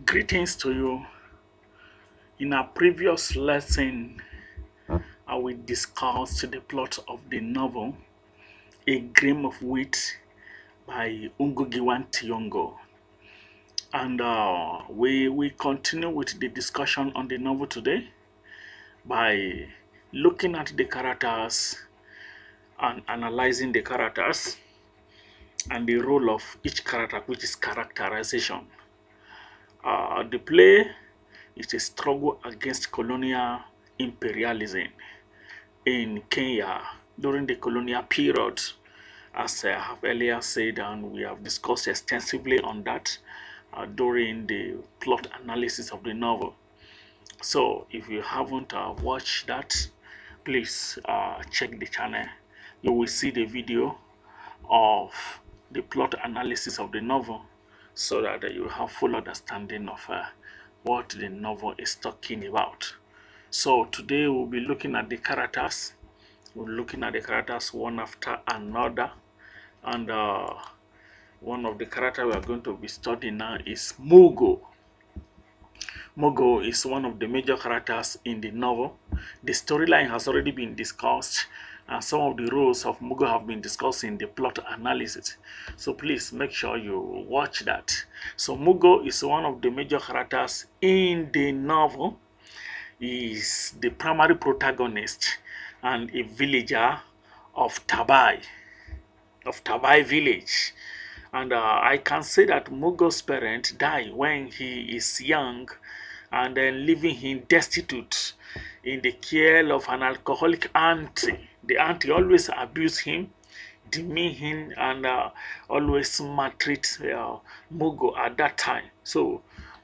Greetings to you. In our previous lesson, we discussed the plot of the novel A Grain of Wheat by Ngugi Thiong'o. And we continue with the discussion on the novel today by looking at the characters and analyzing the characters and the role of each character, which is characterization. The play is a struggle against colonial imperialism in Kenya during the colonial period, as I have earlier said, and we have discussed extensively on that during the plot analysis of the novel. So, if you haven't watched that, please check the channel. You will see the video of the plot analysis of the novel so that you have full understanding of what the novel is talking about. So today we'll be looking at the characters. We're looking at the characters one after another, and one of the characters we are going to be studying now is Mugo. Mugo is one of the major characters in the novel. The storyline has already been discussed, and some of the roles of Mugo have been discussed in the plot analysis. So please make sure you watch that. So Mugo is one of the major characters in the novel. He is the primary protagonist and a villager of Tabai village. And I can say that Mugo's parents died when he is young, and then leaving him destitute in the care of an alcoholic auntie. The auntie always abused him, demean him, and always maltreat Mugo at that time. So,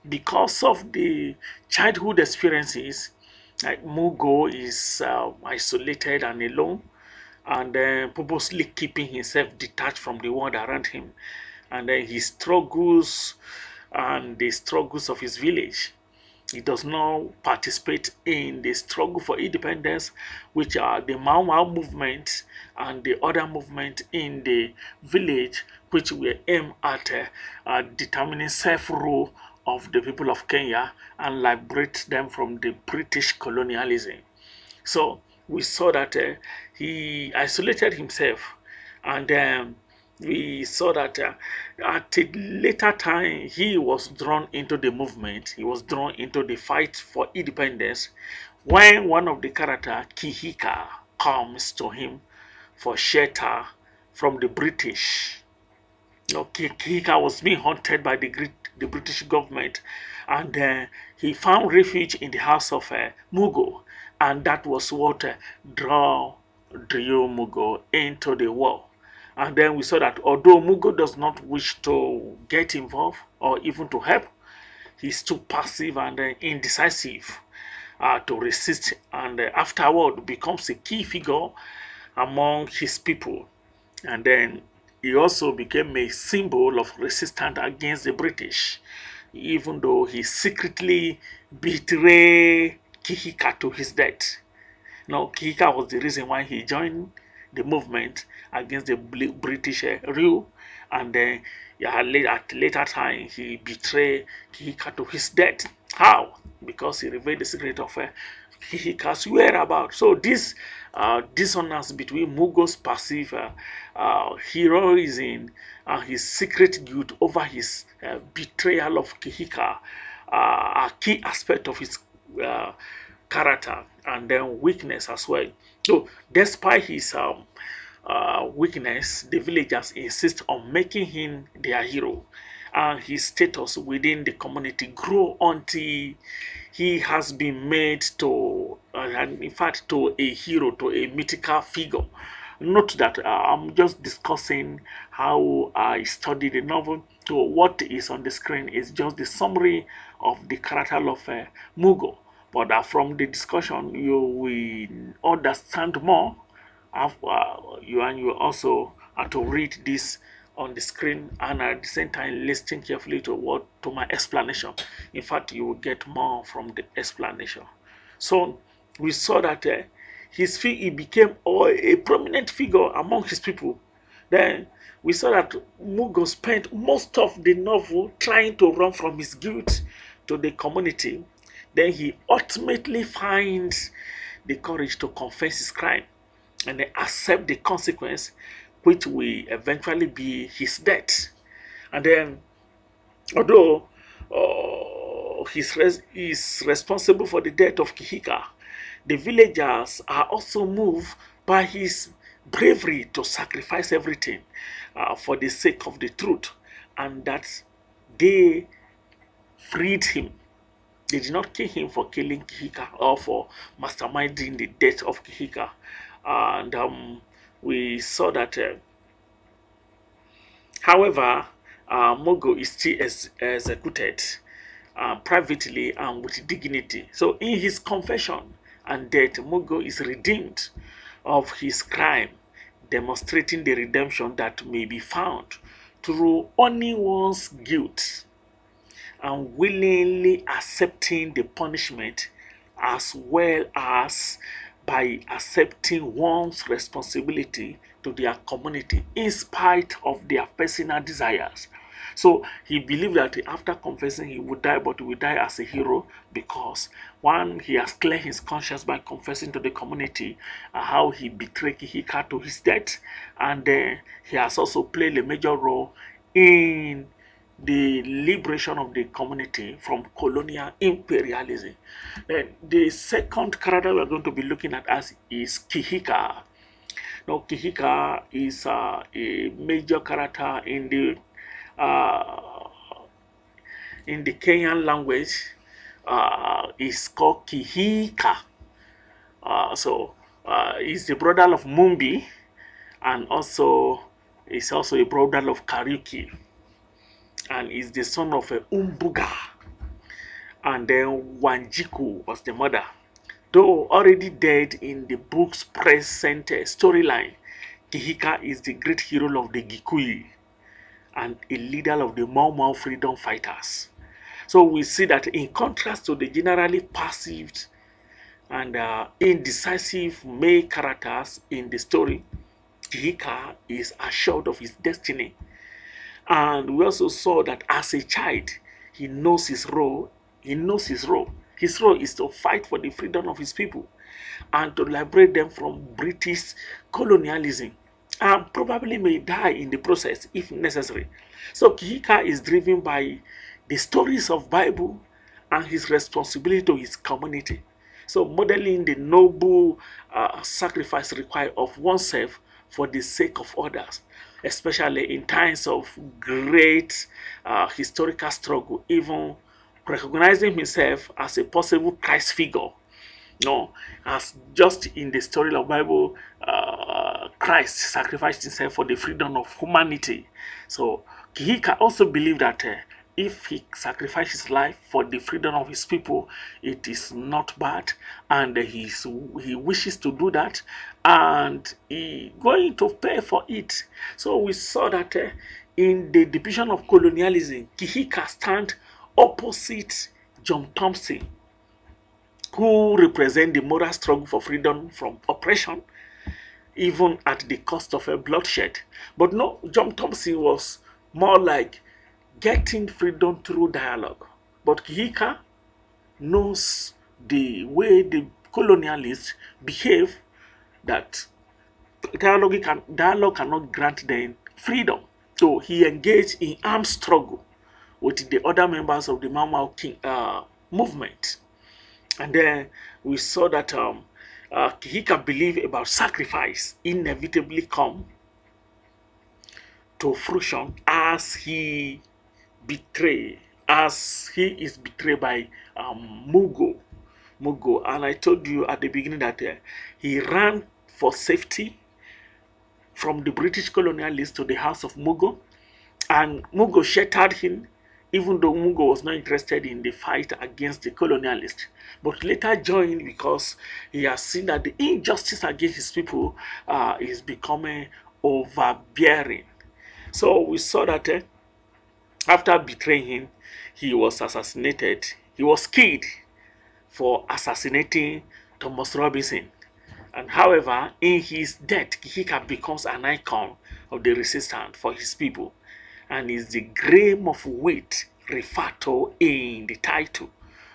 because of the childhood experiences, like Mugo is isolated and alone, and then purposely keeping himself detached from the world around him, and then his struggles and the struggles of his village. He does not participate in the struggle for independence, which are the Mau Mau movement and the other movement in the village, which were aimed at determining self-rule of the people of Kenya and liberate them from the British colonialism. So we saw that he isolated himself, and we saw that at a later time he was drawn into the movement. He was drawn into the fight for independence when one of the characters, Kihika, comes to him for shelter from the British. Kihika was being hunted by the British government, and he found refuge in the house of Mugo, and that was what drew Mugo into the war. And then we saw that although Mugo does not wish to get involved or even to help, he's too passive and indecisive to resist, and afterward becomes a key figure among his people. And then he also became a symbol of resistance against the British, even though he secretly betrayed Kihika to his death. Now, Kihika was the reason why he joined the movement against the British rule, and then at later time he betrayed Kihika to his death. How? Because he revealed the secret of Kihika's whereabouts. So this dissonance between Mugo's passive heroism and his secret guilt over his betrayal of Kihika are key aspect of his character, and then weakness as well. So despite his weakness, the villagers insist on making him their hero, and his status within the community grow until he has been made to, in fact, to a hero, to a mythical figure. Note that I'm just discussing how I studied the novel. So what is on the screen is just the summary of the character of Mugo. But from the discussion, you will understand more. You also have to read this on the screen, and at the same time listen carefully to my explanation. In fact, you will get more from the explanation. So we saw that he became a prominent figure among his people. Then we saw that Mugo spent most of the novel trying to run from his guilt to the community, then he ultimately finds the courage to confess his crime and then accept the consequence, which will eventually be his death. And then, although he's responsible for the death of Kihika, the villagers are also moved by his bravery to sacrifice everything for the sake of the truth, and that they freed him. They did not kill him for killing Kihika or for masterminding the death of Kihika. And we saw that, however, Mogo is still executed privately and with dignity. So, in his confession and death, Mogo is redeemed of his crime, demonstrating the redemption that may be found through owning one's guilt and willingly accepting the punishment, as well as by accepting one's responsibility to their community in spite of their personal desires. So he believed that after confessing he would die, but he would die as a hero because one, he has cleared his conscience by confessing to the community how he betrayed Kihika to his death, and he has also played a major role in the liberation of the community from colonial imperialism. Then the second character we are going to be looking at as is Kihika. Now, Kihika is a major character uh, in the Kenyan language. Is called Kihika. He's the brother of Mumbi, and also is also a brother of Kariuki, and is the son of a Umbuga, and then Wanjiku was the mother. Though already dead in the book's present storyline, Kihika is the great hero of the Gikuyu and a leader of the Mau Mau freedom fighters. So we see that in contrast to the generally passive and indecisive male characters in the story, Kihika is assured of his destiny. And we also saw that as a child, he knows his role. He knows his role. His role is to fight for the freedom of his people and to liberate them from British colonialism, and probably may die in the process if necessary. So Kihika is driven by the stories of Bible and his responsibility to his community. So modeling the noble sacrifice required of oneself for the sake of others, especially in times of great historical struggle, even recognizing himself as a possible Christ figure. No, as just in the story of Bible, Christ sacrificed himself for the freedom of humanity. So Kihika also believed that if he sacrificed his life for the freedom of his people, it is not bad, and he wishes to do that, and he going to pay for it. So we saw that in the division of colonialism, Kihika stand opposite John Thompson, who represent the moral struggle for freedom from oppression, even at the cost of a bloodshed. But no, John Thompson was more like getting freedom through dialogue. But Kihika knows the way the colonialists behave, that dialogue cannot grant them freedom. So he engaged in armed struggle with the other members of the Mau Mau King movement. And then we saw that Kihika believed about sacrifice inevitably come to fruition as he is betrayed by Mugo. And I told you at the beginning that he ran for safety from the British colonialists to the house of Mugo, and Mugo sheltered him, even though Mugo was not interested in the fight against the colonialists, but later joined because he has seen that the injustice against his people is becoming overbearing. So we saw that after betraying him, he was assassinated. He was killed for assassinating Thomas Robinson. And however, in his death, Kihika becomes an icon of the resistance for his people, and is the grain of wheat referred to in the title,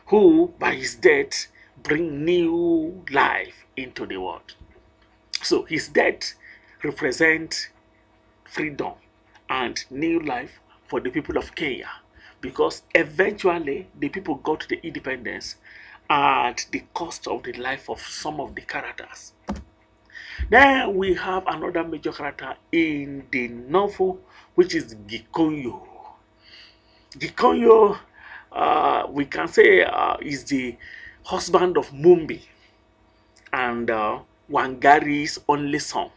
who by his death bring new life into the world. So his death represents freedom and new life for the people of Kenya, because eventually the people got the independence at the cost of the life of some of the characters. Then we have another major character in the novel, which is Gikonyo. Gikonyo, we can say, is the husband of Mumbi and Wangari's only son.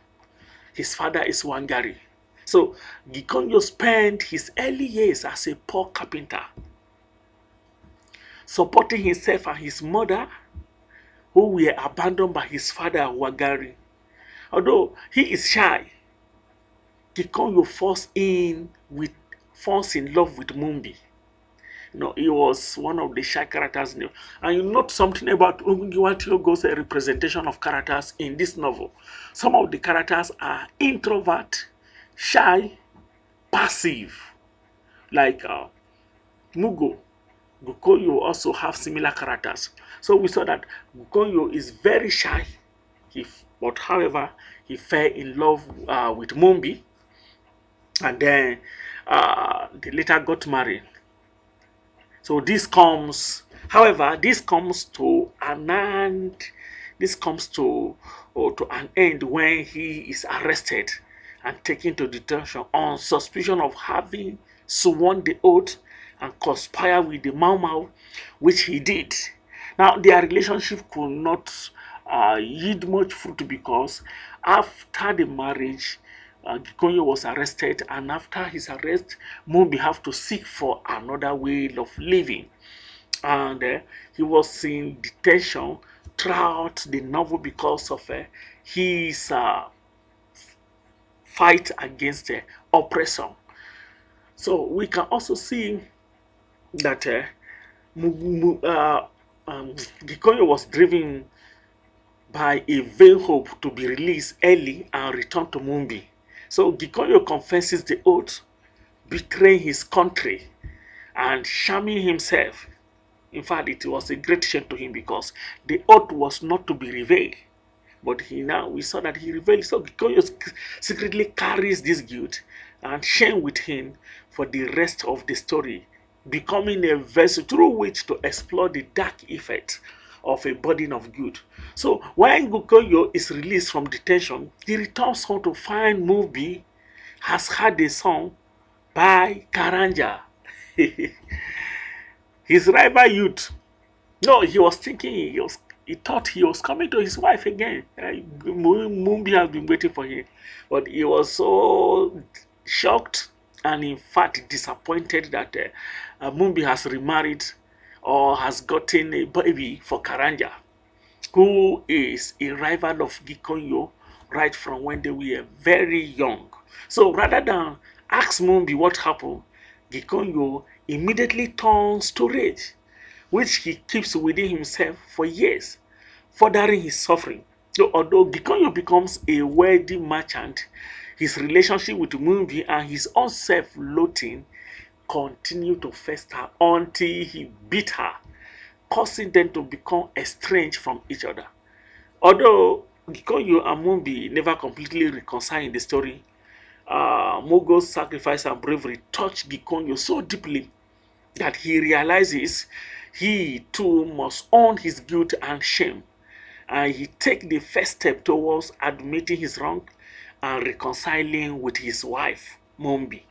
His father is Wangari. So Gikonyo spent his early years as a poor carpenter, supporting himself and his mother, who were abandoned by his father Wangari. Although he is shy, Gikonyo falls in love with Mumbi. You know, he was one of the shy characters. And you note something about Ngugi representation of characters in this novel. Some of the characters are introvert, shy, passive. Like Gikonyo also have similar characters. So we saw that Gikonyo is very shy, but however, he fell in love with Mumbi, and then they later got married. So this comes, however, this comes to an end. This comes to an end when he is arrested and taken to detention on suspicion of having sworn the oath and conspired with the Mau Mau, which he did. Now, their relationship could not yield much fruit, because after the marriage, Gikonyo was arrested, and after his arrest, Mumbi have to seek for another way of living. And he was in detention throughout the novel because of his fight against oppression. So we can also see that Gikonyo was driven by a vain hope to be released early and return to Mumbi. So Gikonyo confesses the oath, betraying his country and shaming himself. In fact, it was a great shame to him, because the oath was not to be revealed. But we saw that he revealed. So Gikonyo secretly carries this guilt and shame with him for the rest of the story, becoming a vessel through which to explore the dark effect of a burden of guilt. So when Gikonyo is released from detention, he returns home to find Mumbi has had a son by Karanja, his rival youth. No, he was thinking, he thought he was coming to his wife again. Mumbi has been waiting for him, but he was so shocked and in fact disappointed that Mumbi has remarried or has gotten a baby for Karanja, who is a rival of Gikonyo right from when they were very young. So rather than ask Mumbi what happened, Gikonyo immediately turns to rage, which he keeps within himself for years, furthering his suffering. So although Gikonyo becomes a wealthy merchant, his relationship with Mumbi and his own self-loathing continue to fester until he beat her, causing them to become estranged from each other. Although Gikonyo and Mumbi never completely reconcile in the story, Mogo's sacrifice and bravery touched Gikonyo so deeply that he realizes he too must own his guilt and shame, and he takes the first step towards admitting his wrong and reconciling with his wife, Mumbi.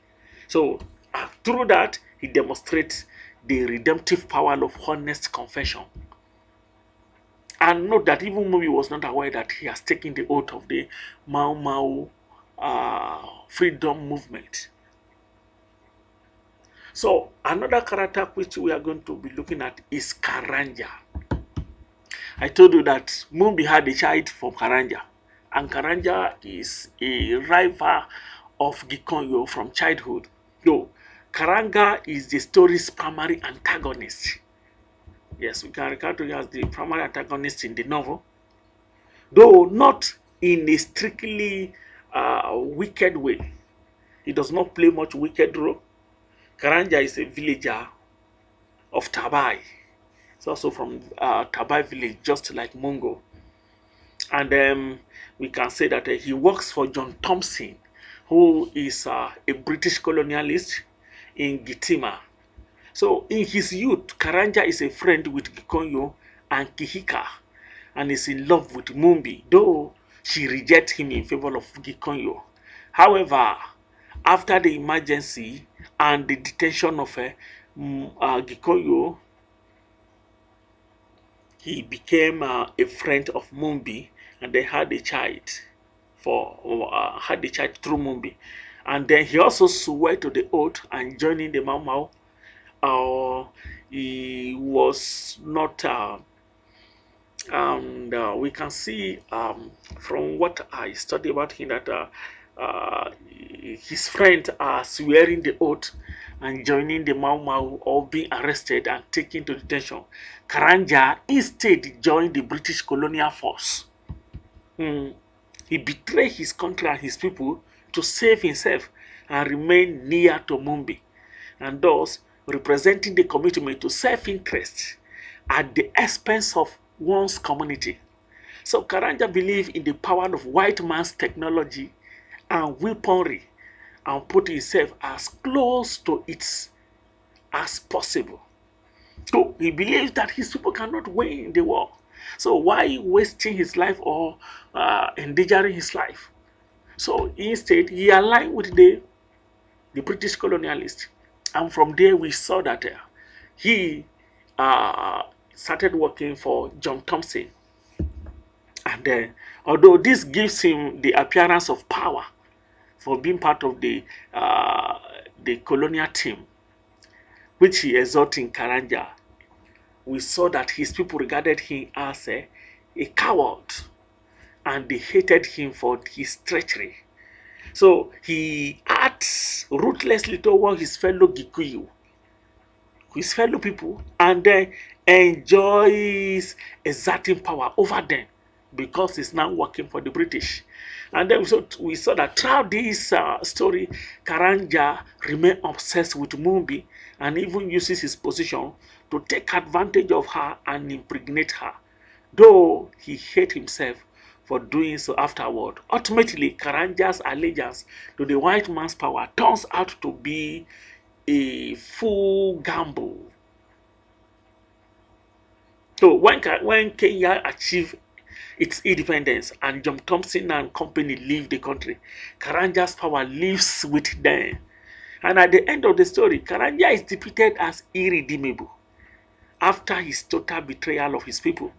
So through that, he demonstrates the redemptive power of honest confession. And note that even Mumbi was not aware that he has taken the oath of the Mau Mau freedom movement. So another character which we are going to be looking at is Karanja. I told you that Mumbi had a child from Karanja, and Karanja is a rival of Gikonyo from childhood. So Karanja is the story's primary antagonist. Yes, we can regard him as the primary antagonist in the novel, though not in a strictly wicked way. He does not play much wicked role. Karanja is a villager of Tabai. It's also from Tabai village, just like Mungo. And we can say that he works for John Thompson, who is a British colonialist in Gitima. So in his youth, Karanja is a friend with Gikonyo and Kihika and is in love with Mumbi, though she rejects him in favor of Gikonyo. However, after the emergency and the detention of Gikonyo, he became a friend of Mumbi, and they had a child through Mumbi. And then he also swore to the oath and joining the Mau Mau. He was not, and we can see from what I studied about him that his friends are swearing the oath and joining the Mau Mau or being arrested and taken to detention. Karanja instead joined the British colonial force. He betrayed his country and his people to save himself and remain near to Mumbi, and thus representing the commitment to self-interest at the expense of one's community. So Karanja believed in the power of white man's technology and weaponry and put himself as close to it as possible. So he believes that his people cannot win the war. So why wasting his life or endangering his life? So instead, he aligned with the British colonialists. And from there, we saw that he started working for John Thompson. And although this gives him the appearance of power for being part of the colonial team, which he exalted in Karanja, we saw that his people regarded him as a coward, and they hated him for his treachery. So he acts ruthlessly toward his fellow Gikuyu, his fellow people, and then enjoys exerting power over them because he's now working for the British. And then we saw that throughout this story, Karanja remained obsessed with Mumbi and even uses his position to take advantage of her and impregnate her, though he hated himself for doing so afterward. Ultimately, Karanja's allegiance to the white man's power turns out to be a full gamble. So when Kenya achieved its independence and John Thompson and company leave the country, Karanja's power lives with them. And at the end of the story, Karanja is depicted as irredeemable after his total betrayal of his people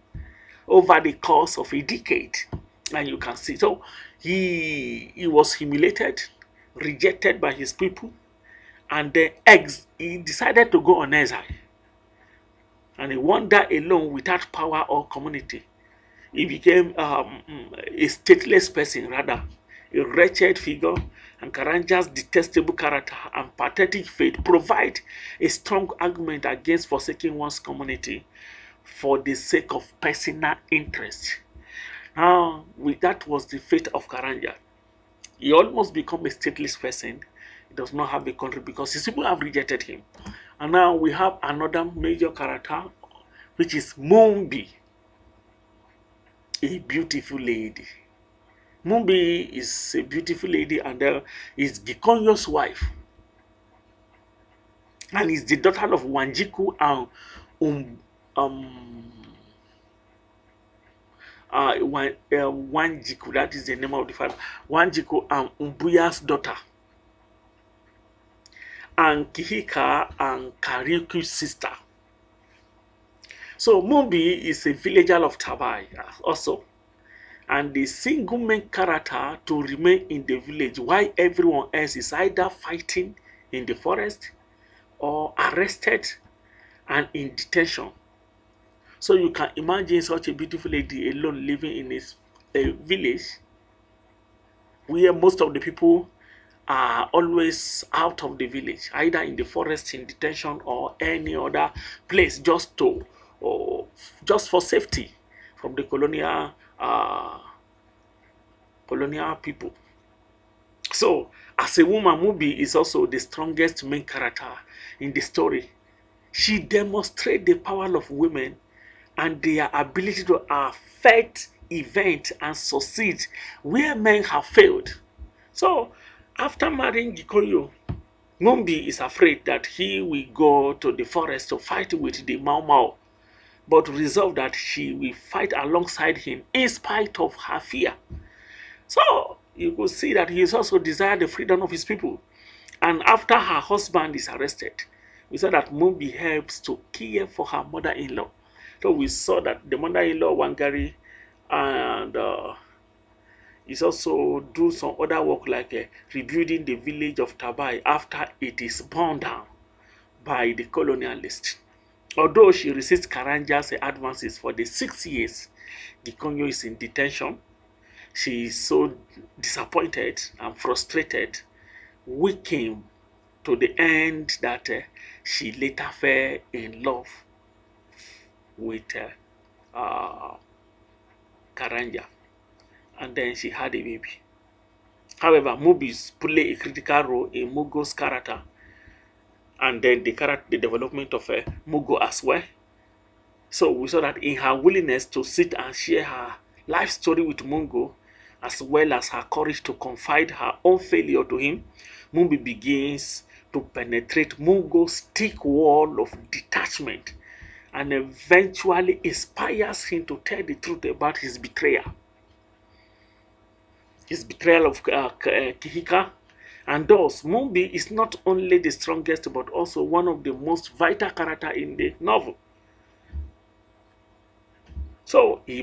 over the course of a decade. And you can see, so he was humiliated, rejected by his people, and then he decided to go on exile. And he wandered alone without power or community. He became a stateless person, rather, a wretched figure. And Karanja's detestable character and pathetic fate provide a strong argument against forsaking one's community for the sake of personal interest. Now, that was the fate of Karanja. He almost became a stateless person. He does not have a country because his people have rejected him. And now we have another major character, which is Mumbi, a beautiful lady. Mumbi is a beautiful lady and is Gikonyo's wife. And is the daughter of Wanjiku and Wanjiku, that is the name of the father. Wanjiku and Umbuya's daughter. And Kihika and Kariku's sister. So Mumbi is a villager of Tabai also, and the single main character to remain in the village while everyone else is either fighting in the forest or arrested and in detention. So you can imagine such a beautiful lady alone living in a village where most of the people are always out of the village, either in the forest, in detention, or any other place, just for safety from the colonial people. So, as a woman, Mumbi is also the strongest main character in the story, She demonstrates the power of women and their ability to affect events and succeed where men have failed. So, after marrying Gikonyo, Mumbi is afraid that he will go to the forest to fight with the Mau Mau, but resolved that she will fight alongside him in spite of her fear. So, you could see that he is also desired the freedom of his people. And after her husband is arrested, we saw that Mumbi helps to care for her mother-in-law. So we saw that the mother-in-law Wangari and is also do some other work like rebuilding the village of Tabai after it is burned down by the colonialists. Although she resists Karanja's advances for the 6 years, Gikonyo is in detention. She is so disappointed and frustrated, weakened to the end that she later fell in love with Karanja, and then she had a baby. However, movies play a critical role in Mugo's character, and then the development of Mugo as well. So we saw that in her willingness to sit and share her life story with Mungo, as well as her courage to confide her own failure to him, Mumbi begins to penetrate Mungo's thick wall of detachment and eventually inspires him to tell the truth about his betrayal. His betrayal of Kihika. And thus, Mumbi is not only the strongest but also one of the most vital characters in the novel. So he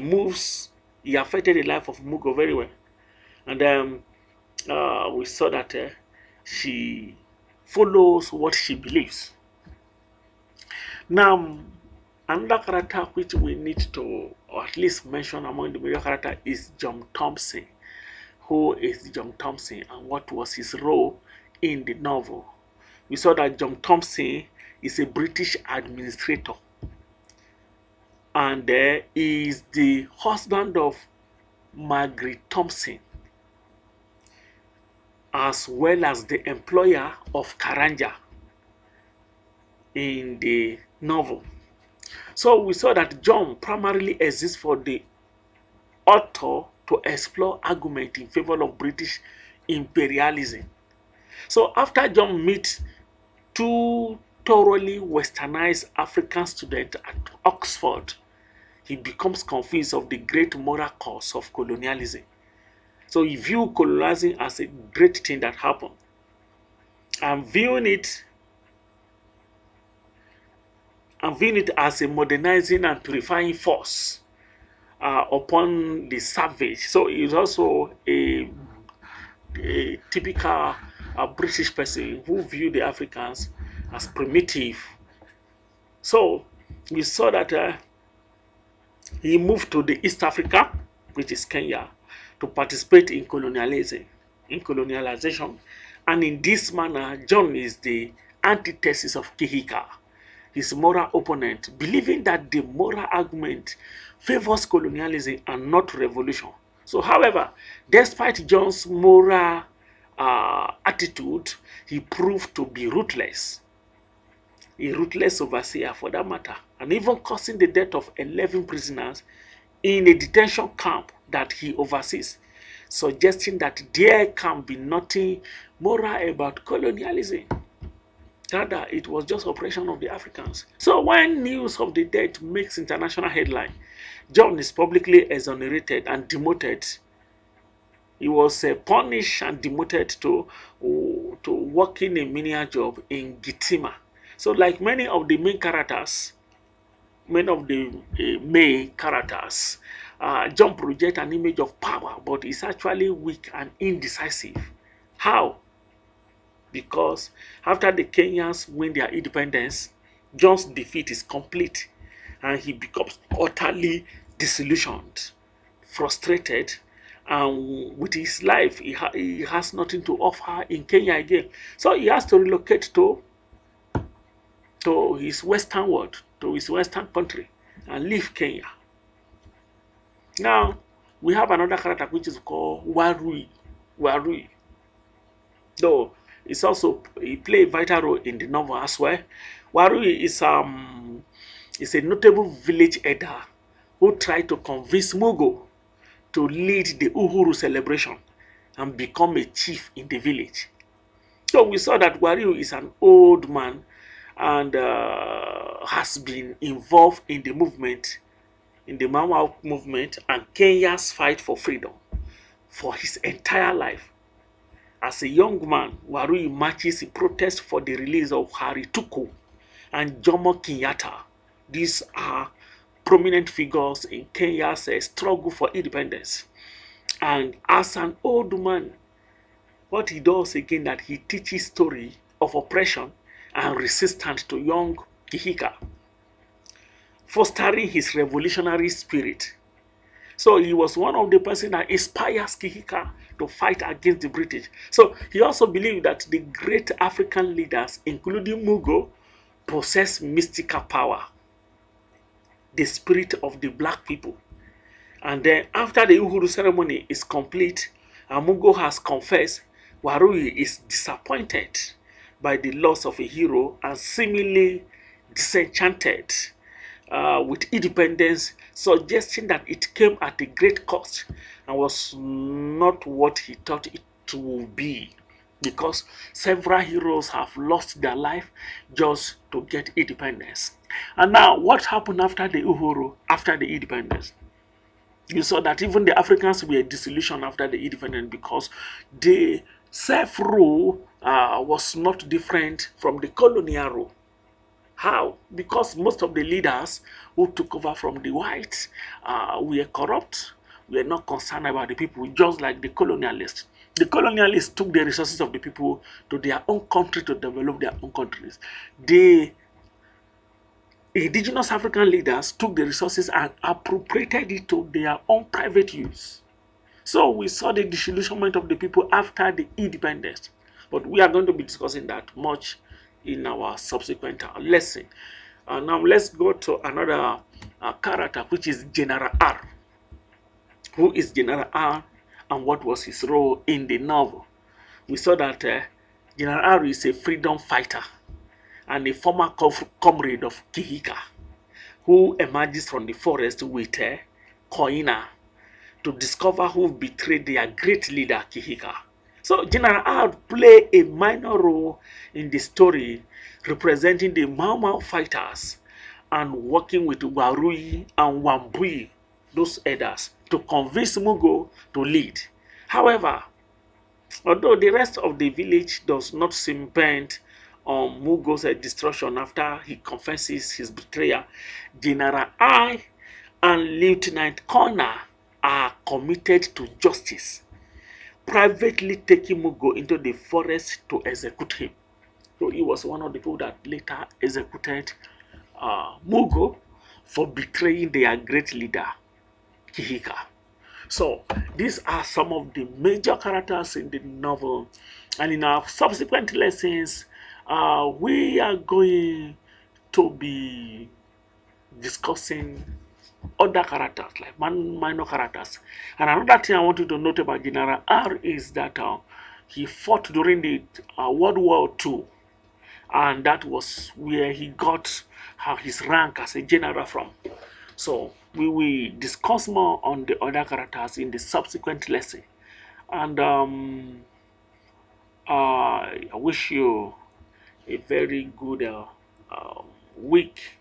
affected the life of Mugo very well. And we saw that she follows what she believes. Now, another character which we need to, or at least mention among the major characters, is John Thompson. Who is John Thompson and what was his role in the novel? We saw that John Thompson is a British administrator and is the husband of Margaret Thompson, as well as the employer of Karanja in the novel. So we saw that John primarily exists for the author to explore argument in favor of British imperialism. So after John meets two thoroughly westernized African students at Oxford, he becomes convinced of the great moral cause of colonialism. So he views colonizing as a great thing that happened, and viewing it as a modernizing and purifying force upon the savage. So he's also a typical British person who viewed the Africans as primitive. So we saw that he moved to the East Africa, which is Kenya, to participate in colonialization. And in this manner, John is the antithesis of Kihika, his moral opponent, believing that the moral argument favors colonialism and not revolution. So, however, despite John's moral attitude, he proved to be ruthless, a ruthless overseer for that matter, and even causing the death of 11 prisoners in a detention camp that he oversees, suggesting that there can be nothing moral about colonialism. Rather, it was just oppression of the Africans. So when news of the death makes international headline, John is publicly exonerated and demoted. He was punished and demoted to working a menial job in Gitima. So like many of the main characters, John projects an image of power, but is actually weak and indecisive. How? Because after the Kenyans win their independence, John's defeat is complete and he becomes utterly disillusioned, frustrated, and with his life, he has nothing to offer in Kenya again. So he has to relocate to his western world, to his western country, and leave Kenya. Now, we have another character which is called Warui. Though he plays a vital role in the novel as well. Warui is a notable village elder who tried to convince Mugo to lead the Uhuru celebration and become a chief in the village. So we saw that Warui is an old man and has been involved in the movement, in the Mau Mau movement and Kenya's fight for freedom for his entire life. As a young man, Warui marches in protest for the release of Harry Tuku and Jomo Kenyatta. These are prominent figures in Kenya's struggle for independence. And as an old man, what he does again that he teaches story of oppression and resistance to young Kihika, fostering his revolutionary spirit. So he was one of the person that inspires Kihika to fight against the British. So he also believed that the great African leaders, including Mugo, possess mystical power, the spirit of the black people. And then after the Uhuru ceremony is complete, Mugo has confessed, Warui is disappointed by the loss of a hero and seemingly disenchanted with independence, suggesting that it came at a great cost and was not what he thought it would be, because several heroes have lost their life just to get independence. And now, what happened after the Uhuru, after the independence? You saw that even the Africans were disillusioned after the independence because the self-rule was not different from the colonial rule. How? Because most of the leaders who took over from the whites were corrupt, were not concerned about the people, just like the colonialists. The colonialists took the resources of the people to their own country to develop their own countries. The indigenous African leaders took the resources and appropriated it to their own private use. So we saw the disillusionment of the people after the independence. But we are going to be discussing that much in our subsequent lesson. Now let's go to another character, which is General R. Who is General R and what was his role in the novel? We saw that General R is a freedom fighter and a former comrade of Kihika, who emerges from the forest with Koina to discover who betrayed their great leader Kihika. So General R played a minor role in the story, representing the Mau Mau fighters and working with Warui and Wambui, those elders, to convince Mugo to lead. However, although the rest of the village does not seem bent on Mugo's destruction after he confesses his betrayal, General I and Lieutenant Kona are committed to justice, privately taking Mugo into the forest to execute him. So he was one of the people that later executed Mugo for betraying their great leader, Kihika. So these are some of the major characters in the novel, and in our subsequent lessons, we are going to be discussing other characters, like minor characters. And another thing I want you to note about General R is that he fought during the World War II, and that was where he got his rank as a general from. So we will discuss more on the other characters in the subsequent lesson. And I wish you a very good week.